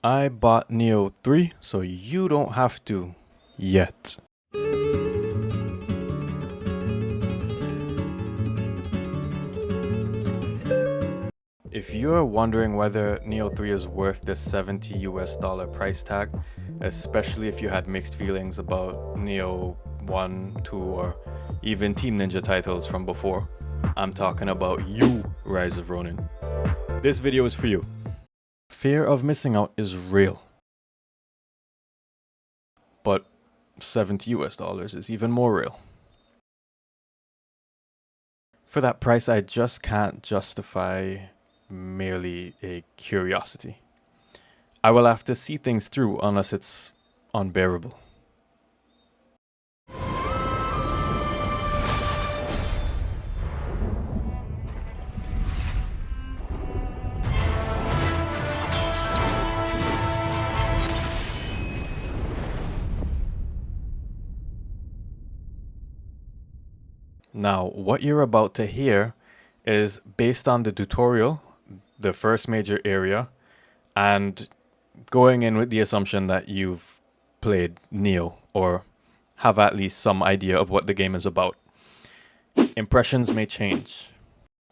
I bought Nioh 3, so you don't have to yet. If you're wondering whether Nioh 3 is worth the $70 price tag, especially if you had mixed feelings about Nioh 1, 2, or even Team Ninja titles from before, I'm talking about you, Rise of Ronin. This video is for you. Fear of missing out is real, but $70 is even more real. For that price, I just can't justify merely a curiosity. I will have to see things through unless it's unbearable. Now, what you're about to hear is based on the tutorial, the first major area, and going in with the assumption that you've played Nioh or have at least some idea of what the game is about. Impressions may change.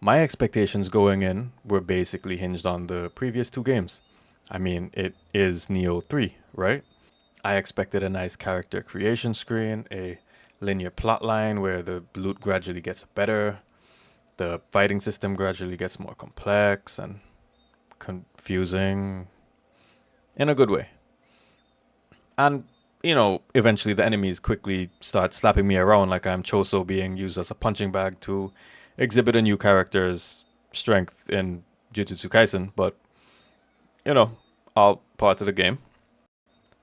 My expectations going in were basically hinged on the previous two games. I mean, it is Nioh 3, right? I expected a nice character creation screen, a linear plotline where the loot gradually gets better, the fighting system gradually gets more complex and confusing in a good way. And, eventually the enemies quickly start slapping me around like I'm Choso being used as a punching bag to exhibit a new character's strength in Jujutsu Kaisen, but, all part of the game.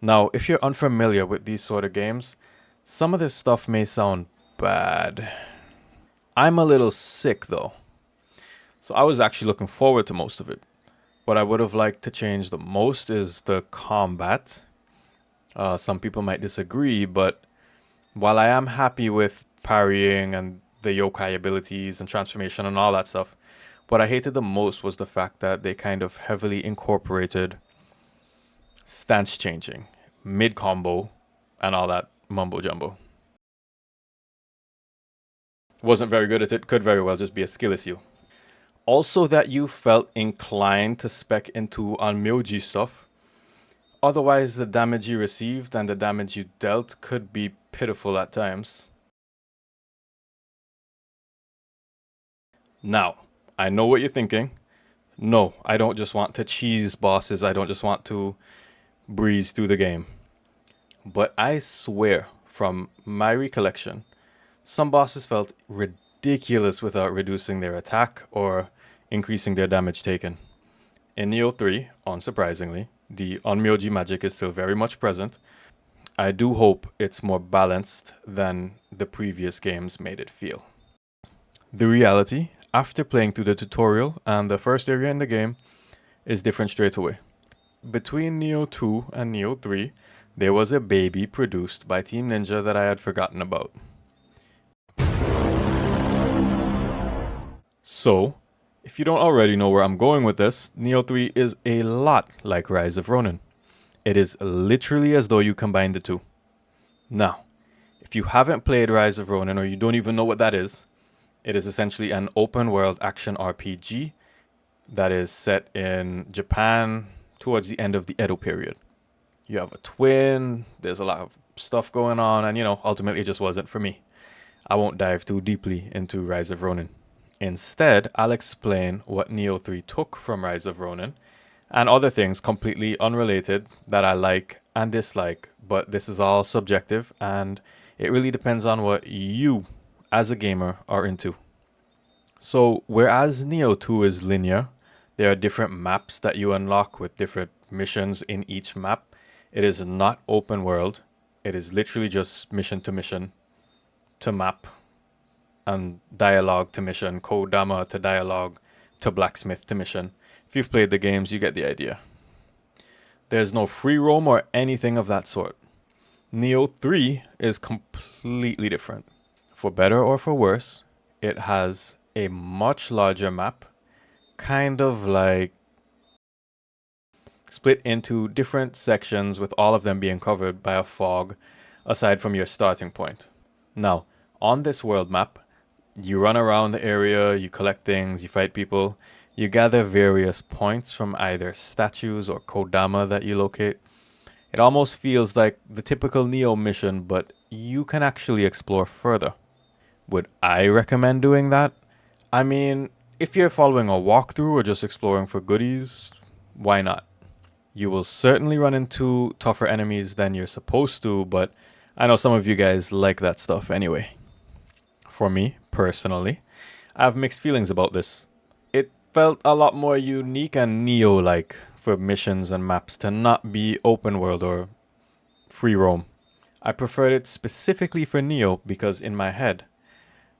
Now, if you're unfamiliar with these sort of games, some of this stuff may sound bad. I'm a little sick though, so I was actually looking forward to most of it. What I would have liked to change the most is the combat. Some people might disagree, but while I am happy with parrying and the yokai abilities and transformation and all that stuff, what I hated the most was the fact that they kind of heavily incorporated stance changing, mid combo, and all that mumbo jumbo. Wasn't very good at it, could very well just be a skill issue. Also, that you felt inclined to spec into Onmyoji stuff. Otherwise, the damage you received and the damage you dealt could be pitiful at times. Now, I know what you're thinking. No, I don't just want to cheese bosses, I don't just want to breeze through the game. But I swear, from my recollection, some bosses felt ridiculous without reducing their attack or increasing their damage taken. In Nioh 3, unsurprisingly, the Onmyoji magic is still very much present. I do hope it's more balanced than the previous games made it feel. The reality, after playing through the tutorial and the first area in the game, is different straight away. Between Nioh 2 and Nioh 3, there was a baby produced by Team Ninja that I had forgotten about. So, if you don't already know where I'm going with this, Nioh 3 is a lot like Rise of Ronin. It is literally as though you combine the two. Now, if you haven't played Rise of Ronin or you don't even know what that is, it is essentially an open world action RPG that is set in Japan towards the end of the Edo period. You have a twin, there's a lot of stuff going on, and ultimately it just wasn't for me. I won't dive too deeply into Rise of Ronin. Instead, I'll explain what Nioh 3 took from Rise of Ronin and other things completely unrelated that I like and dislike, but this is all subjective and it really depends on what you, as a gamer, are into. So, whereas Nioh 2 is linear, there are different maps that you unlock with different missions in each map. It is not open world. It is literally just mission to map and dialogue to mission, Kodama to dialogue to blacksmith to mission. If you've played the games, you get the idea. There's no free roam or anything of that sort. Nioh 3 is completely different. For better or for worse, it has a much larger map, kind of like split into different sections with all of them being covered by a fog aside from your starting point. Now, on this world map, you run around the area, you collect things, you fight people, you gather various points from either statues or kodama that you locate. It almost feels like the typical Nioh mission, but you can actually explore further. Would I recommend doing that? I mean, if you're following a walkthrough or just exploring for goodies, why not? You will certainly run into tougher enemies than you're supposed to, but I know some of you guys like that stuff anyway. For me, personally, I have mixed feelings about this. It felt a lot more unique and Nioh like for missions and maps to not be open world or free roam. I preferred it specifically for Nioh because in my head,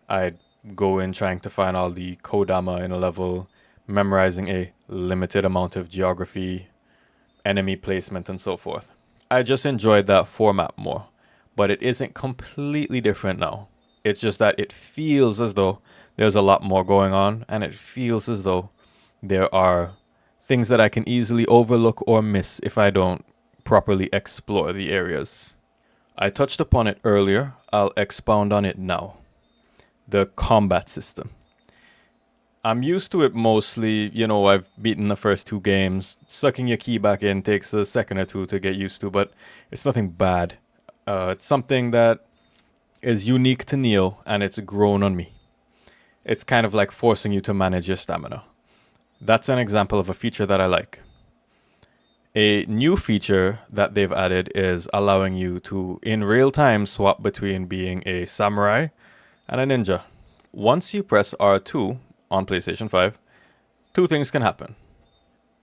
I'd go in trying to find all the kodama in a level, memorizing a limited amount of geography, enemy placement, and so forth. I just enjoyed that format more, but it isn't completely different now. It's just that it feels as though there's a lot more going on, and it feels as though there are things that I can easily overlook or miss if I don't properly explore the areas. I touched upon it earlier, I'll expound on it now. The combat system. I'm used to it mostly, I've beaten the first two games. Sucking your key back in takes a second or two to get used to, but it's nothing bad. It's something that is unique to Nioh, and it's grown on me. It's kind of like forcing you to manage your stamina. That's an example of a feature that I like. A new feature that they've added is allowing you to, in real time, swap between being a samurai and a ninja. Once you press R2 on PlayStation 5, two things can happen.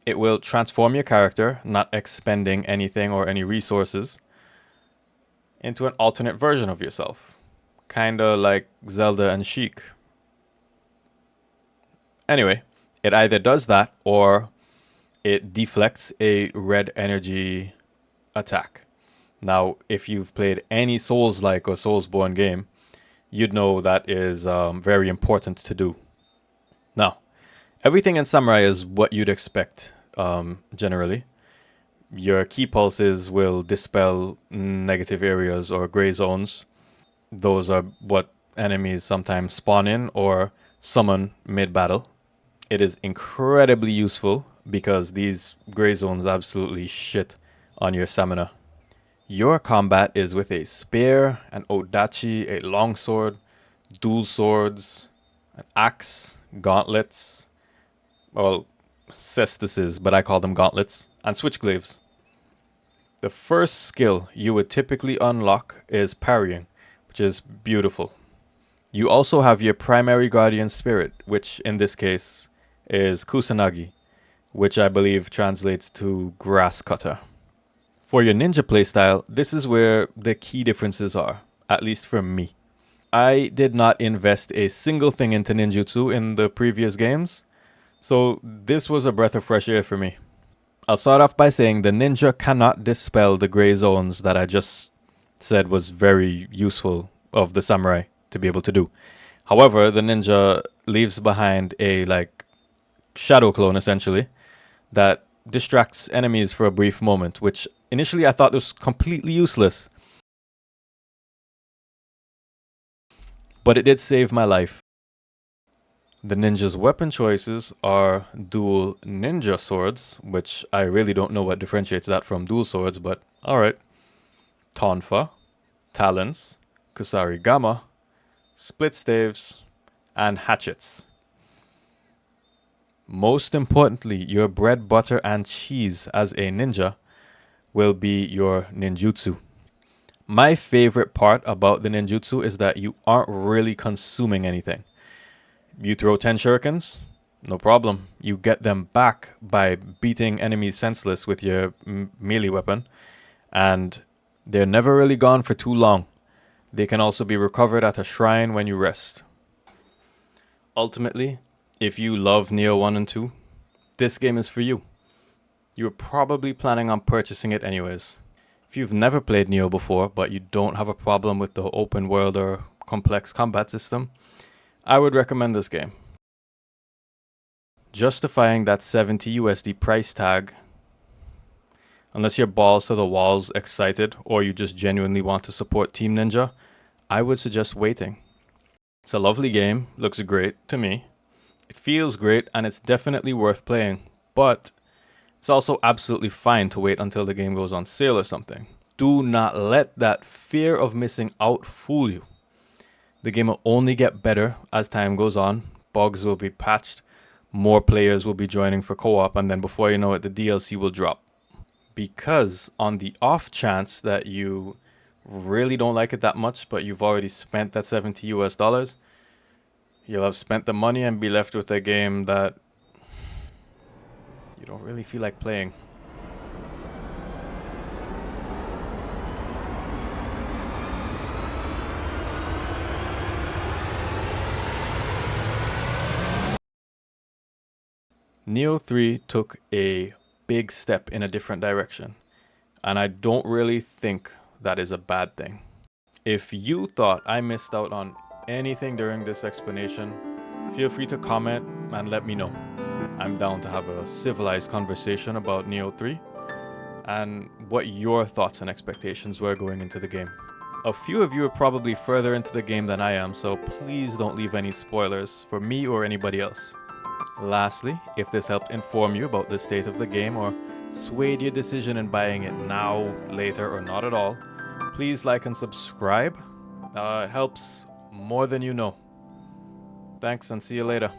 It will transform your character, not expending anything or any resources, into an alternate version of yourself. Kinda like Zelda and Sheik. Anyway, it either does that or it deflects a red energy attack. Now, if you've played any Souls-like or Soulsborne game, you'd know that is very important to do. Now, everything in Samurai is what you'd expect, generally. Your key pulses will dispel negative areas or gray zones. Those are what enemies sometimes spawn in or summon mid-battle. It is incredibly useful because these gray zones absolutely shit on your stamina. Your combat is with a spear, an odachi, a longsword, dual swords, an axe, gauntlets, well, cestices, but I call them gauntlets, and switchglaives. The first skill you would typically unlock is parrying, which is beautiful. You also have your primary guardian spirit, which in this case is Kusanagi, which I believe translates to grass cutter. For your ninja playstyle, this is where the key differences are, at least for me. I did not invest a single thing into ninjutsu in the previous games, so this was a breath of fresh air for me. I'll start off by saying the ninja cannot dispel the gray zones that I just said was very useful of the samurai to be able to do. However, the ninja leaves behind a shadow clone essentially that distracts enemies for a brief moment, which initially I thought was completely useless. But it did save my life. The ninja's weapon choices are dual ninja swords, which I really don't know what differentiates that from dual swords, but alright. Tonfa, talons, kusarigama, split staves, and hatchets. Most importantly, your bread, butter, and cheese as a ninja will be your ninjutsu. My favorite part about the ninjutsu is that you aren't really consuming anything. You throw 10 shurikens, no problem. You get them back by beating enemies senseless with your melee weapon, and they're never really gone for too long. They can also be recovered at a shrine when you rest. Ultimately, if you love Nioh 1 and 2, this game is for you. You're probably planning on purchasing it anyways. If you've never played Nioh before, but you don't have a problem with the open world or complex combat system, I would recommend this game. Justifying that 70 USD price tag, Unless you're balls to the walls excited or you just genuinely want to support Team Ninja, I would suggest waiting. It's a lovely game, looks great to me. It feels great and it's definitely worth playing, but it's also absolutely fine to wait until the game goes on sale or something. Do not let that fear of missing out fool you. The game will only get better as time goes on. Bugs will be patched, more players will be joining for co-op, and then before you know it, the DLC will drop. Because on the off chance that you really don't like it that much, but you've already spent that 70 US dollars, you'll have spent the money and be left with a game that you don't really feel like playing. Nioh 3 took a big step in a different direction, and I don't really think that is a bad thing. If you thought I missed out on anything during this explanation, feel free to comment and let me know. I'm down to have a civilized conversation about Nioh 3 and what your thoughts and expectations were going into the game. A few of you are probably further into the game than I am, so please don't leave any spoilers for me or anybody else. Lastly, if this helped inform you about the state of the game or swayed your decision in buying it now, later, or not at all, please like and subscribe. It helps more than you know. Thanks and see you later.